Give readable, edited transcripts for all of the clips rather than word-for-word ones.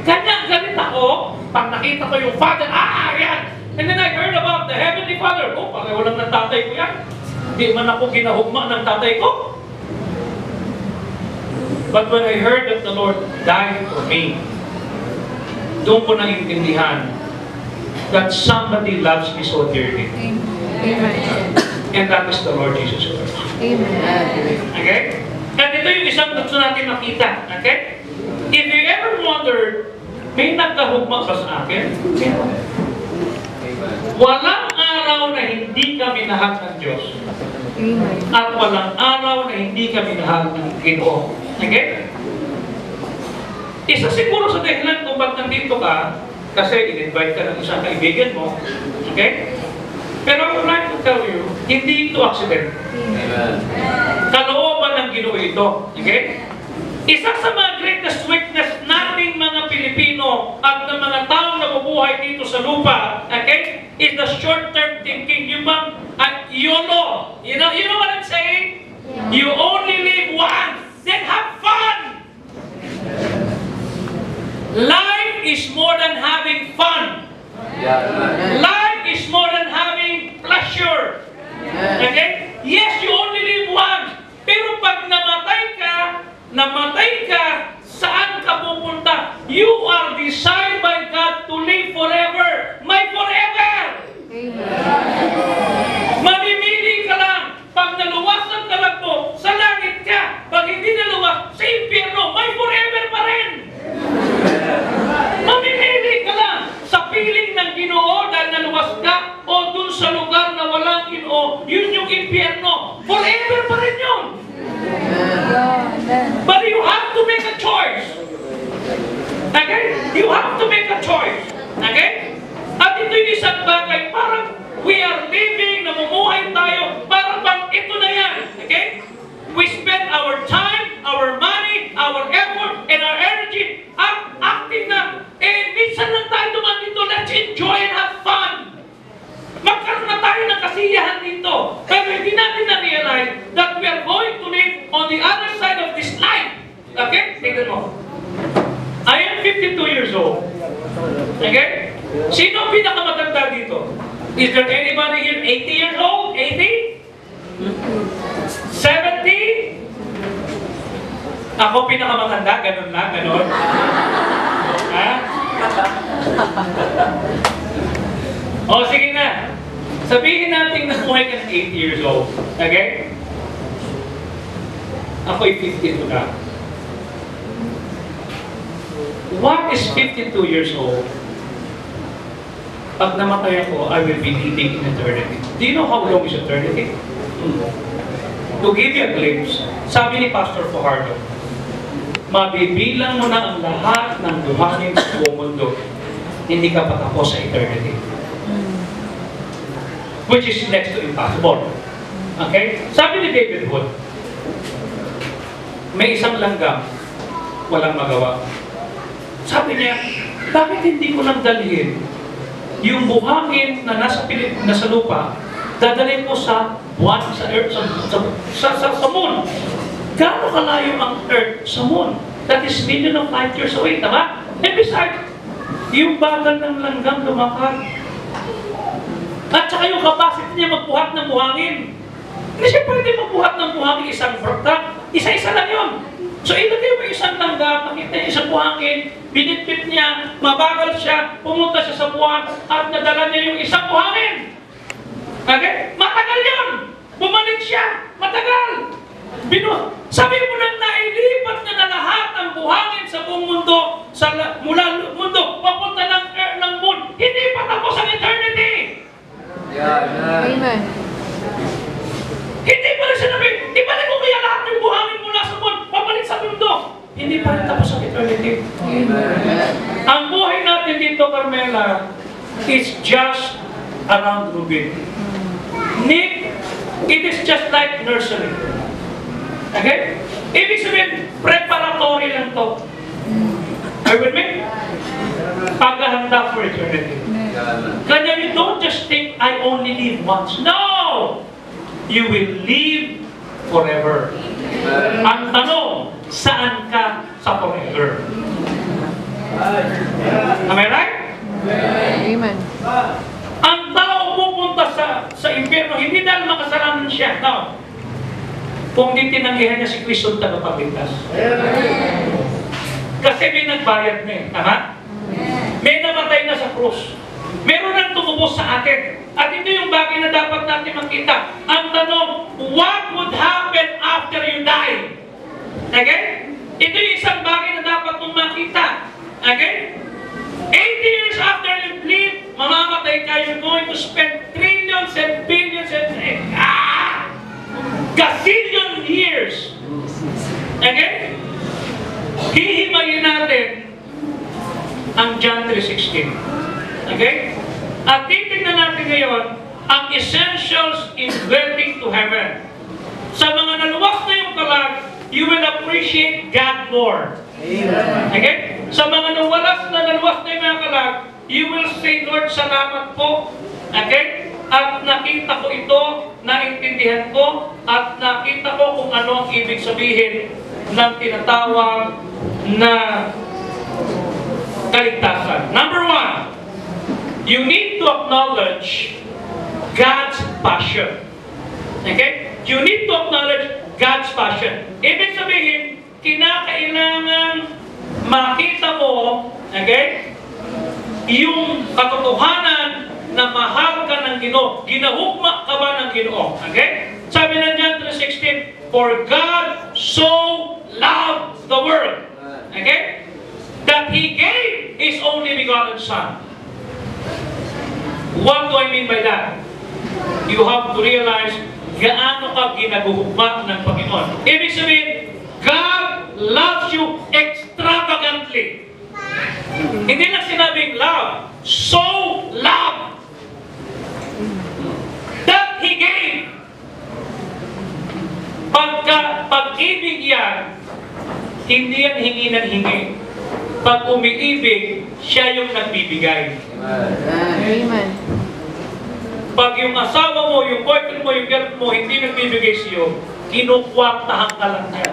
Kanya galit ako, pag nakita ko yung Father, yan! And then I heard about the Heavenly Father. Oh, pareho lang ng tatay ko yan. Di man ako ginahugma ng tatay ko. But when I heard that the Lord died for me, doon ko naintindihan that somebody loves me so dearly. Amen. And that is the Lord Jesus Christ. Amen. Okay? At ito yung isang gusto natin makita. Okay? If you ever wondered, may nagkahugma ba sa akin? Walang araw na hindi kami nahal ng Diyos. Amen. At walang araw na hindi kami nahal ng Ginoo. Okay? Isa siguro sa dahilan kung ba't nandito ka, kasi in-invite ka ng isang kaibigan mo. Okay? Pero I would like to tell you, hindi ito accident. Amen. Kalooban ng Ginoo ito. Okay? Isa sa mga greatest weakness nating mga Pilipino at ng mga taong nabubuhay dito sa lupa, okay, is the short-term thinking. Yung bang, YOLO. You know what I'm saying? You only live once. Then have fun. Life is more than having fun. Life is more than having pleasure. Okay? Yes, you only live once. Pero pag namatay ka, saan ka pupunta? You are designed by God to live forever. May forever! Mamimili ka lang. Pag naluwasan ka lang po, sa langit ka. Pag hindi naluwas, sa impyerno, may forever pa rin. Mamimili ka lang sa piling ng Ginoo dahil naluwas ka o dun sa lugar na walang Ginoo, yun yung impyerno. Forever pa rin yun. But you have to make a choice. Okay? You have to make a choice. Okay? At ito yung isang bagay, parang we are living, namumuhay tayo, parang bang ito na yan. Okay? We spend our time, our money, our effort, and our energy acting na, minsan lang tayo dumaan dito, let's enjoy and have fun. Magkaroon na tayo ng kasiyahan dito. Pero hindi natin na-realize that we are going to live on the other side of this life. Okay? Tignan mo. I am 52 years old. Okay? Sino ang pinakamatanda dito? Is there anybody here 80 years old? 80? 70? Ako pinakamatanda? Ganun lang? Ganun? Ha? O, sige na. Sabihin natin na buhay ka ng 80 years old. Okay? Ako'y 52 na. What is 52 years old? Pag namatay ako, I will be living in eternity. Do you know how long is eternity? To give you a glimpse, sabi ni Pastor Fajardo, mabibilang mo na ang lahat ng buhangin sa buong mundo. Hindi ka patapos sa eternity. Which is next to impossible. Okay? Sabi ni David Wood, may isang langgam, walang magawa. Sabi niya, bakit hindi ko lang dalhin yung buhangin na nasa lupa, dadalhin ko sa buwan, sa earth, sa moon. Gaano kalayo ang earth sa moon? That is million of light years away, tama? And besides, yung bagal ng langgam lumakad. At saka yung capacity niya magbuhat ng buhangin. Hindi siya pwede magbuhat ng buhangin isang truck. Isa-isa lang yun. So ilagay mo isang langgam, nakita niya isang buhangin, binitbit niya, mabagal siya, pumunta siya sa buwan, at nadala niya yung isang buhangin. Okay? Matagal yun! Bumalik siya! Matagal! Sabi mo nang nailipat niya na lahat ang buhangin sa buong mundo, mula mundo, papunta ng moon, hindi pa tapos ang eternity! Amen. Hindi pa rin sinabi, ibalik mo kaya lahat ng buhangin mula sa moon, pabalik sa mundo. Hindi pa rin tapos ang eternity. Amen. Ang buhay natin dito, Carmela, is just around Rubin. Nick, it is just like nursery. Okay? Ibig sabihin, preparatory lang to. Are you with me? Paghahanda for eternity. Kaya you don't just think, I only live once. No! You will live forever. Ang tanong, saan ka sa forever? Am I right? Amen. Ang tao pupunta sa impyerno, hindi dahil makasalanan siya. No. Kung di tinanggihan niya si Kristo ang tagapagligtas. Kasi may nagbayad na eh. Tama? May namatay na sa krus. Meron nang tumubos sa atin. At ito yung bagay na dapat natin makita. Ang tanong, what would happen after you die? Okay? Ito yung isang bagay na dapat mong makita. Okay? 80 years after you live, mamamatay ka, you're going to spend trillions and billions and gazillion years. Okay? Hihimayin natin ang John 3:16. Okay? At titignan natin ngayon ang essentials in dwelling to heaven. Sa mga naluwas na yung kalag, you will appreciate God more. Okay? Sa mga naluwas na yung mga kalag, you will say, Lord, salamat po. Okay? At nakita ko ito, naintindihan ko, at nakita ko kung ano ang ibig sabihin ng tinatawag na kaligtasan. Number 1, you need to acknowledge God's passion. Okay? You need to acknowledge God's passion. Ibig sabihin, kinakailangan makita mo, okay, yung katotohanan na mahal ka ng Ginoo. Ginahugma ka ba ng Ginoo? Okay? Sabi na John 3:16, for God so loved the world. Okay? That He gave His only begotten Son. What do I mean by that? You have to realize gaano ka ginaguhugma ng Panginoon. Ibig sabihin, God loves you extravagantly. Hindi lang sinabing love, so love that He gave. Pag-ibig yan, hindi yan hingi ng hingi. Pag umiibig, siya yung nagbibigay. Amen. Pag yung asawa mo, yung boyfriend mo, yung girlfriend mo, hindi nagbibigay sa'yo, kinukwartahan ka lang niya.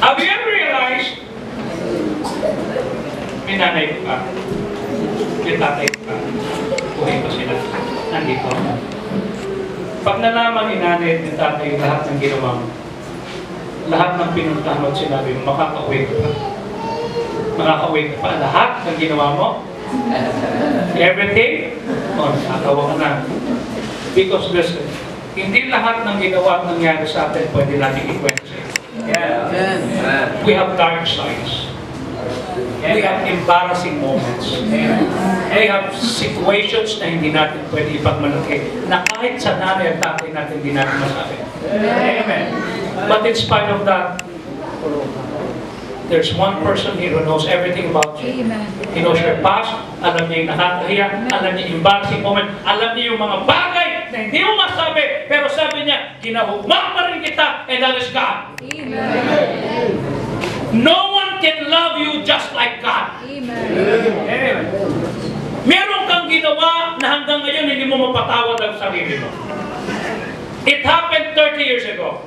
Have you ever realized, may nanay ka, may tatay ka, buhay pa sila, nandito. Pag nalaman ni nanay at ni tatay lahat ng ginawa mo, lahat ng pinuntahan mo at sinabi mo, makaka-uwi ka pa. Makaka-uwi ka pa. Lahat ng ginawa mo, everything, nakakawa ka na. Because listen, hindi lahat ng ginawa at nangyari sa atin pwede natin ikwento sa'yo. Yeah. We have dark sides. We have embarrassing moments. We have situations na hindi natin pwede ipagmalaki. Na kahit sa nanay at tatay natin, hindi natin masabi. Amen. But in spite of that, there's one person here who knows everything about you. He knows your past, alam niya yung nakakahiya, alam niya yung embarrassing moment, alam niya yung mga bagay na hindi mo masabi, pero sabi niya, kinahugma pa rin kita, and that is God. Amen. No one can love you just like God. Amen. Meron kang ginawa na hanggang ngayon hindi mo mapatawad ang sarili mo. It happened 30 years ago.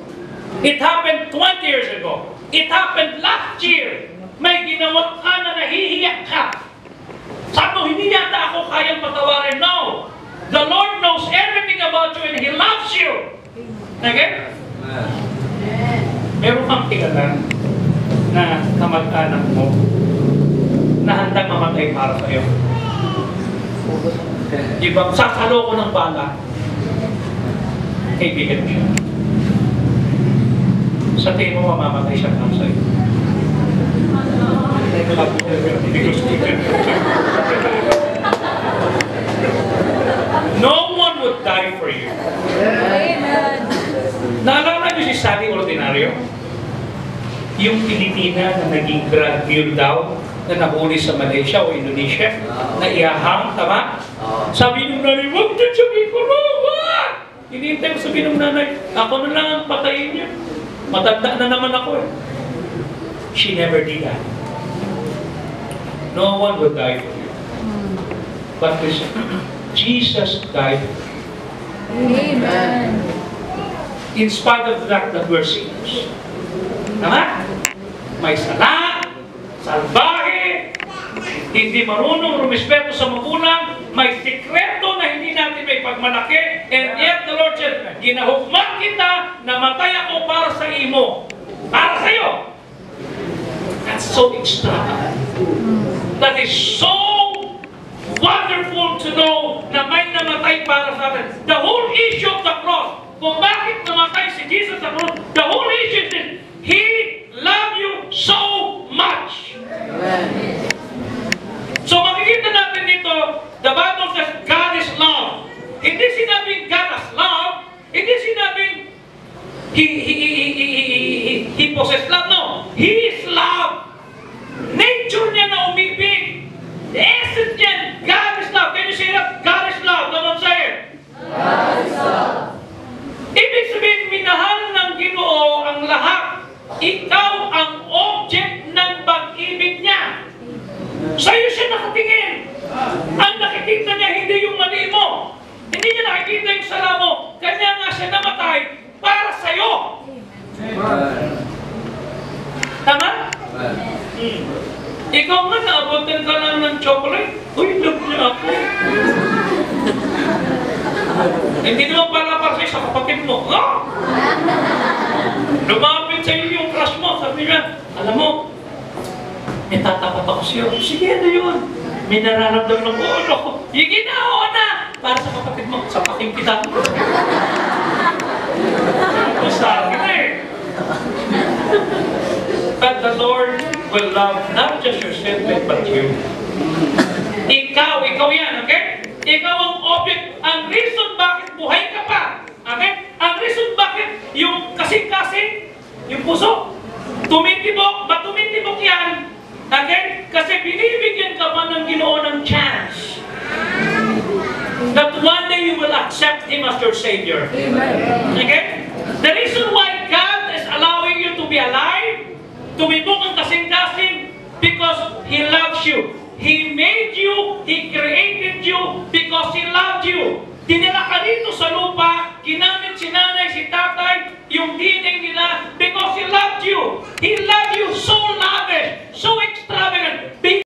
It happened 20 years ago. It happened last year. May ginawa ka na nahihiyak ka. Sabi mo, hindi yata ako kayang patawarin. No. The Lord knows everything about you and He loves you. Okay? Meron kang tigalan na kamag-anak mo na handang mamatay para sa iyo. Diba? Sasalo ko ng bala. Kaibigan mo siya. Sa tingin mo, mamamatay siya ng sa'yo. No one would die for you. Amen. Naalala niyo si Sally Ordinario? Yung Pilipina na naging drug mule daw, na nahuli sa Malaysia o Indonesia, na iahang, tama? Sabi ng nanay, wag dyan sabihin ko, no, wag! Hinihintay ko sabihin ng nanay, ako na lang ang patayin niya. Matanda na naman ako eh. She never did that. No one would die for you. But listen, Jesus died for you. Amen. In spite of the fact that we're sinners. Tama? may sala, salbahe, hindi marunong rumispeto sa magulang, may sikreto na hindi natin may pagmalaki, and yet the Lord said, ginahukman kita, namatay ako para sa imo. Para sa iyo. That's so extravagant. That is so wonderful to know na may namatay para sa atin. The whole issue of the cross, kung bakit namatay si Jesus sa cross, the whole issue is this, He loved you so much. So makikita natin dito, the Bible says God is love. Hindi sinabing God has love, hindi sinabing He possesses love. No, He is love. Nature niya na umibig. The essence niya, God is love. Can you say that? God is love. Come on, say it. God is love. Ibig sabihin, minahal ng Ginoo ang lahat. Ikaw ang object ng pag-ibig niya. Sa'yo siya nakatingin. Ang nakikita niya hindi yung mali mo. Hindi niya nakikita yung sala mo. Kanya nga siya namatay para sa'yo. Tama? Ikaw nga, naabutan ka lang ng chocolate. Uy, love niya ako. Hindi naman para sa'yo sa kapatid mo. Ah! Lumapit sa iyo yung crush mo. Sabi niya, alam mo, may tatapat ako sa'yo. Sige, ano yun? May nararamdaman ng ulo ko. Sige na, oo na. Para sa kapatid mo, sapating kita. Ito sa akin eh. But the Lord will love not just your sibling, but you. Ikaw yan, okay? Ikaw ang object. Ang reason bakit buhay ka pa, okay? Ang reason bakit yung kasing-kasing, yung puso, tumitibok, ba't tumitibok yan? Okay? Kasi binibigyan ka pa ng Ginoo ng chance that one day you will accept Him as your Savior. Okay? The reason why God is allowing you to be alive, tumibok ang kasing-kasing, because He loves you. He made you, He created you, because He loved you. Dinala ka dito sa lupa